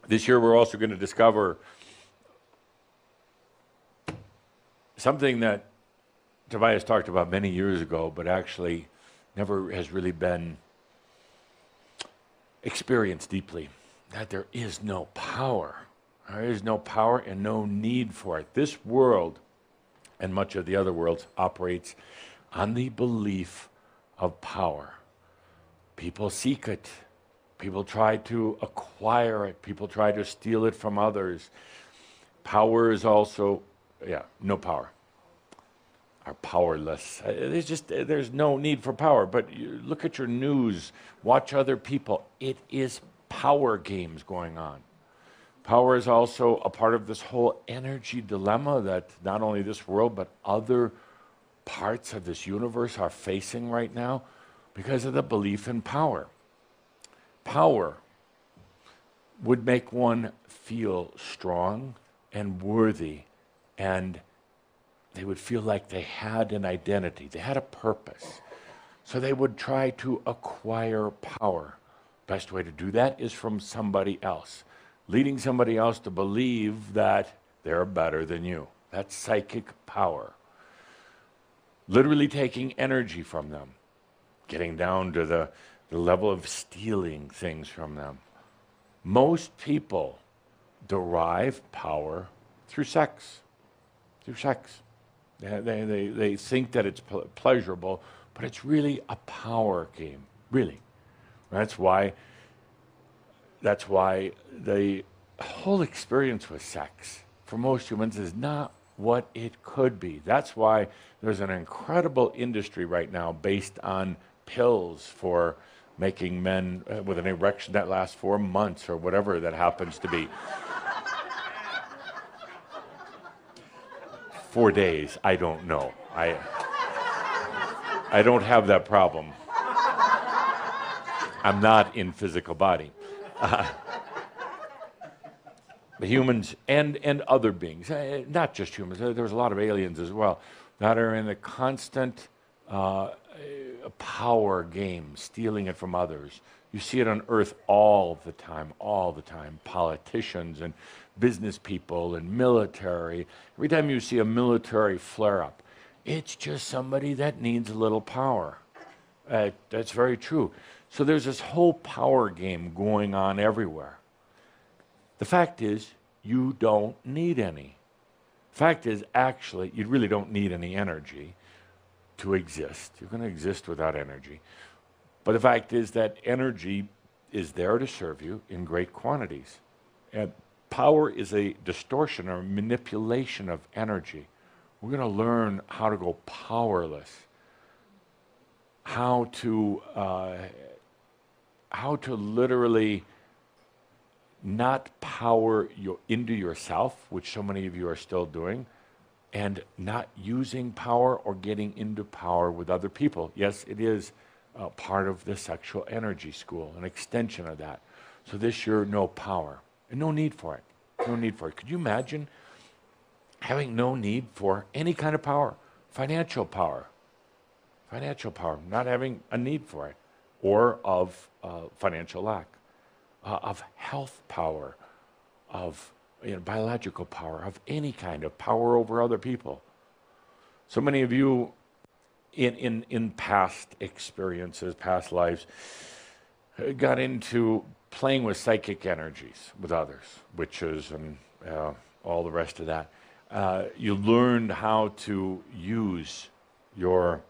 This year we're also going to discover something that Tobias talked about many years ago, but actually never has really been experienced deeply, that there is no power. There is no power and no need for it. This world, and much of the other worlds, operates on the belief of power. People seek it. People try to acquire it. People try to steal it from others. Power is also, no power. Are powerless. There's no need for power. But you look at your news, watch other people. It is power games going on. Power is also a part of this whole energy dilemma that not only this world, but other parts of this universe are facing right now because of the belief in power. Power would make one feel strong and worthy, and they would feel like they had an identity, they had a purpose. So they would try to acquire power. Best way to do that is from somebody else, leading somebody else to believe that they're better than you. That's psychic power. Literally taking energy from them, getting down to the level of stealing things from them. Most people derive power through sex. Through sex. They think that it's pleasurable, but it's really a power game, really. That's why the whole experience with sex for most humans is not what it could be. That's why there's an incredible industry right now based on pills for making men with an erection that lasts 4 months or whatever that happens to be. 4 days, I don't know. I don't have that problem. I'm not in physical body. The humans and other beings, not just humans, there's a lot of aliens as well, that are in a constant power game, stealing it from others. You see it on Earth all the time. Politicians and business people and military. Every time you see a military flare-up, it's just somebody that needs a little power. That's very true. So there's this whole power game going on everywhere. The fact is, you don't need any. The fact is, actually, you really don't need any energy to exist. You're going to exist without energy. But the fact is that energy is there to serve you in great quantities. And power is a distortion or manipulation of energy. We're going to learn how to go powerless, how to literally not power into yourself, which so many of you are still doing, and not using power or getting into power with other people. Yes, it is part of the sexual energy school, an extension of that. So this year, no power, and no need for it. No need for it. Could you imagine having no need for any kind of power? Financial power, not having a need for it, or of financial lack, of health power, of biological power, of any kind of power over other people. So many of you in past experiences, past lives, got into playing with psychic energies with others, witches and all the rest of that. You learned how to use your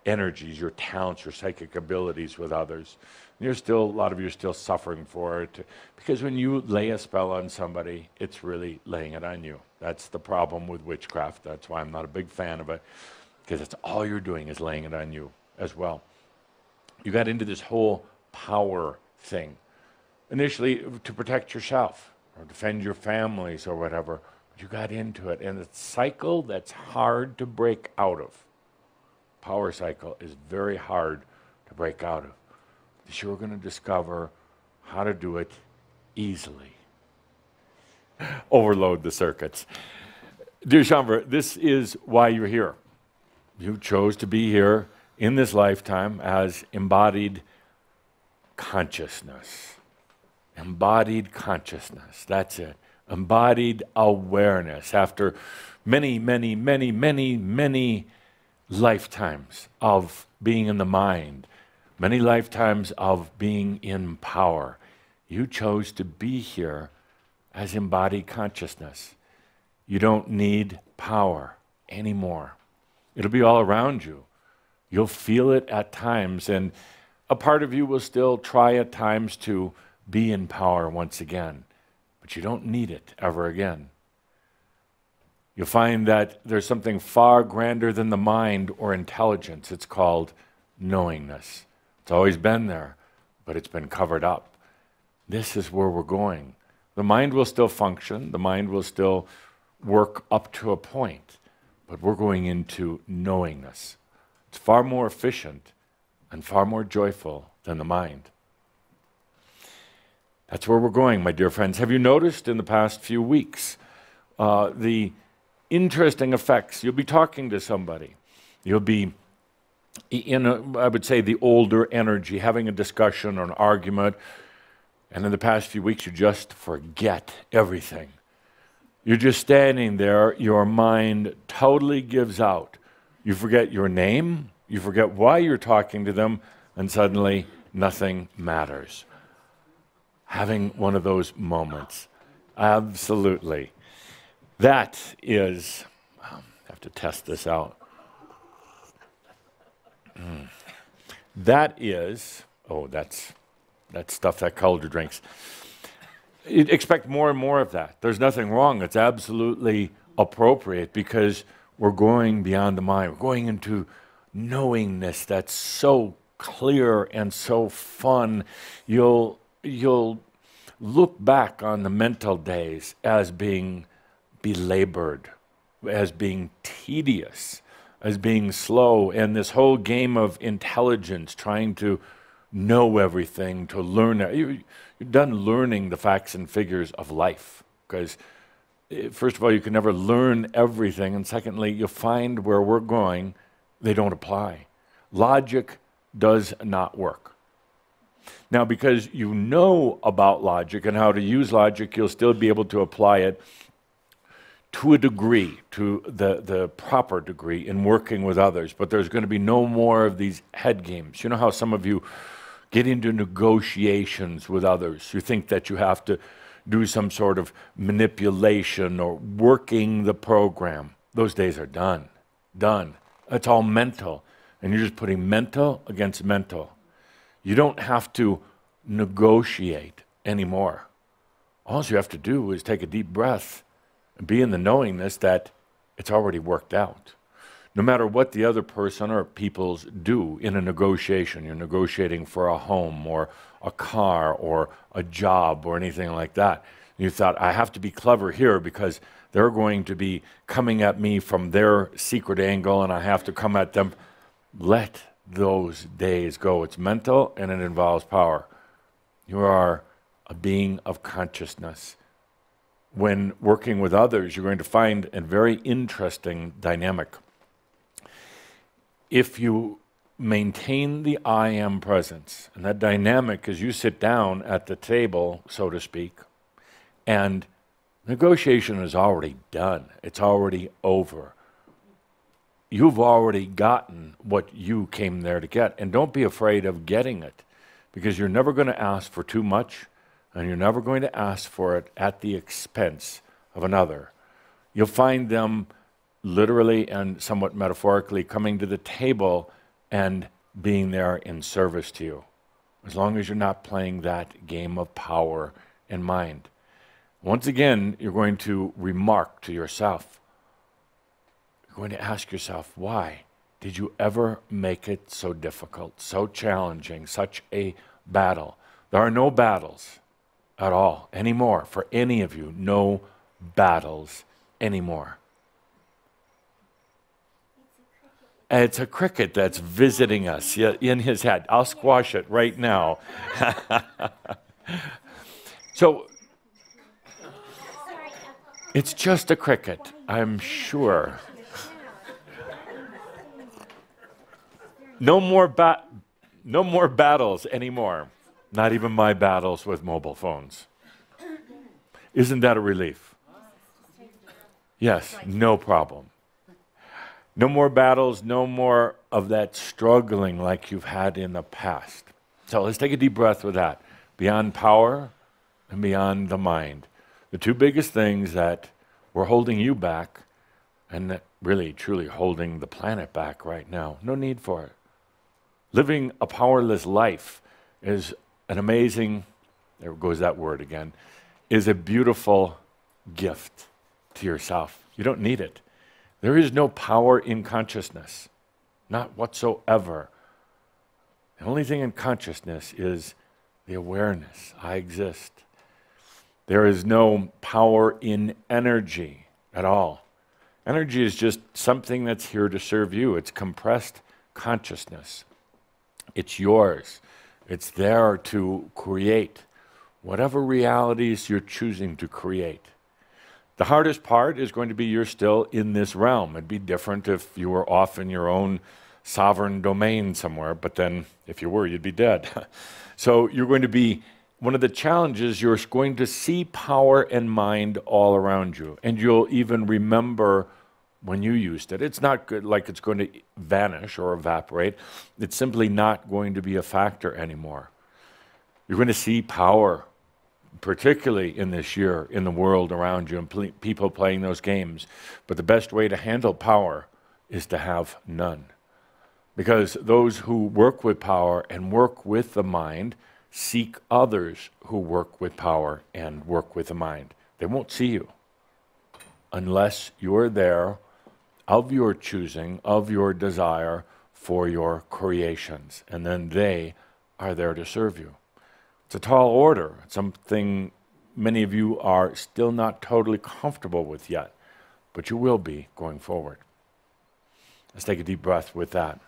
energies, your talents, your psychic abilities with others. A lot of you are still suffering for it, because when you lay a spell on somebody, it's really laying it on you. That's the problem with witchcraft. That's why I'm not a big fan of it, because that's all you're doing is laying it on you as well. You got into this whole power thing, initially to protect yourself or defend your families or whatever, but you got into it, and it's a cycle that's hard to break out of. Power cycle is very hard to break out of. This year we're going to discover how to do it easily. Overload the circuits. Dear Shambhara, this is why you're here. You chose to be here in this lifetime as embodied consciousness. Embodied consciousness, that's it. Embodied awareness after many, many, many, many, many lifetimes of being in the mind, many lifetimes of being in power. You chose to be here as embodied consciousness. You don't need power anymore. It'll be all around you. You'll feel it at times, and a part of you will still try at times to be in power once again, but you don't need it ever again. You'll find that there's something far grander than the mind or intelligence. It's called knowingness. It's always been there, but it's been covered up. This is where we're going. The mind will still function. The mind will still work up to a point, but we're going into knowingness. It's far more efficient and far more joyful than the mind. That's where we're going, my dear friends. Have you noticed in the past few weeks the interesting effects? You'll be talking to somebody. You'll be in, I would say, the older energy, having a discussion or an argument, and in the past few weeks you just forget everything. You're just standing there, your mind totally gives out. You forget your name, you forget why you're talking to them, and suddenly nothing matters. Having one of those moments. Absolutely. That is, I have to test this out. That is, that's stuff that Calder drinks. You'd expect more and more of that. There's nothing wrong. It's absolutely appropriate because we're going beyond the mind. We're going into knowingness that's so clear and so fun. You'll look back on the mental days as being belabored, as being tedious, as being slow, and this whole game of intelligence, trying to know everything, to learn. You're done learning the facts and figures of life, because first of all, you can never learn everything, and secondly, you'll find where we're going, they don't apply. Logic does not work. Now, because you know about logic and how to use logic, you'll still be able to apply it to a degree, to the proper degree in working with others. But there's going to be no more of these head games. You know how some of you get into negotiations with others. You think that you have to do some sort of manipulation or working the program. Those days are done. Done. It's all mental. And you're just putting mental against mental. You don't have to negotiate anymore. All you have to do is take a deep breath and be in the knowingness that it's already worked out. No matter what the other person or peoples do in a negotiation, you're negotiating for a home or a car or a job or anything like that. You thought, I have to be clever here because they're going to be coming at me from their secret angle and I have to come at them. Let those days go. It's mental and it involves power. You are a being of consciousness. When working with others, you're going to find a very interesting dynamic. If you maintain the I am presence, and that dynamic is you sit down at the table, so to speak, and negotiation is already done. It's already over. You've already gotten what you came there to get, and don't be afraid of getting it, because you're never going to ask for too much, and you're never going to ask for it at the expense of another. You'll find them literally and somewhat metaphorically coming to the table and being there in service to you, as long as you're not playing that game of power and mind. Once again, you're going to remark to yourself. You're going to ask yourself, why did you ever make it so difficult, so challenging, such a battle? There are no battles at all anymore for any of you. No battles anymore. It's a cricket that's visiting us in his head. I'll squash it right now. So, it's just a cricket, I'm sure. No more battles anymore. Not even my battles with mobile phones. Isn't that a relief? Yes, no problem. No more battles, no more of that struggling like you've had in the past. So let's take a deep breath with that. Beyond power and beyond the mind. The two biggest things that were holding you back and that really, truly holding the planet back right now. No need for it. Living a powerless life is an amazing, there goes that word again, is a beautiful gift to yourself. You don't need it. There is no power in consciousness, not whatsoever. The only thing in consciousness is the awareness, I exist. There is no power in energy at all. Energy is just something that's here to serve you. It's compressed consciousness. It's yours. It's there to create whatever realities you're choosing to create. The hardest part is going to be you're still in this realm. It'd be different if you were off in your own sovereign domain somewhere, but then if you were, you'd be dead. So you're going to be, one of the challenges, you're going to see power and mind all around you, and you'll even remember when you used it. It's not good, like it's going to vanish or evaporate. It's simply not going to be a factor anymore. You're going to see power, particularly in this year, in the world around you, and people playing those games. But the best way to handle power is to have none. Because those who work with power and work with the mind seek others who work with power and work with the mind. They won't see you unless you're there of your choosing, of your desire for your creations. And then they are there to serve you. It's a tall order, something many of you are still not totally comfortable with yet, but you will be going forward. Let's take a deep breath with that.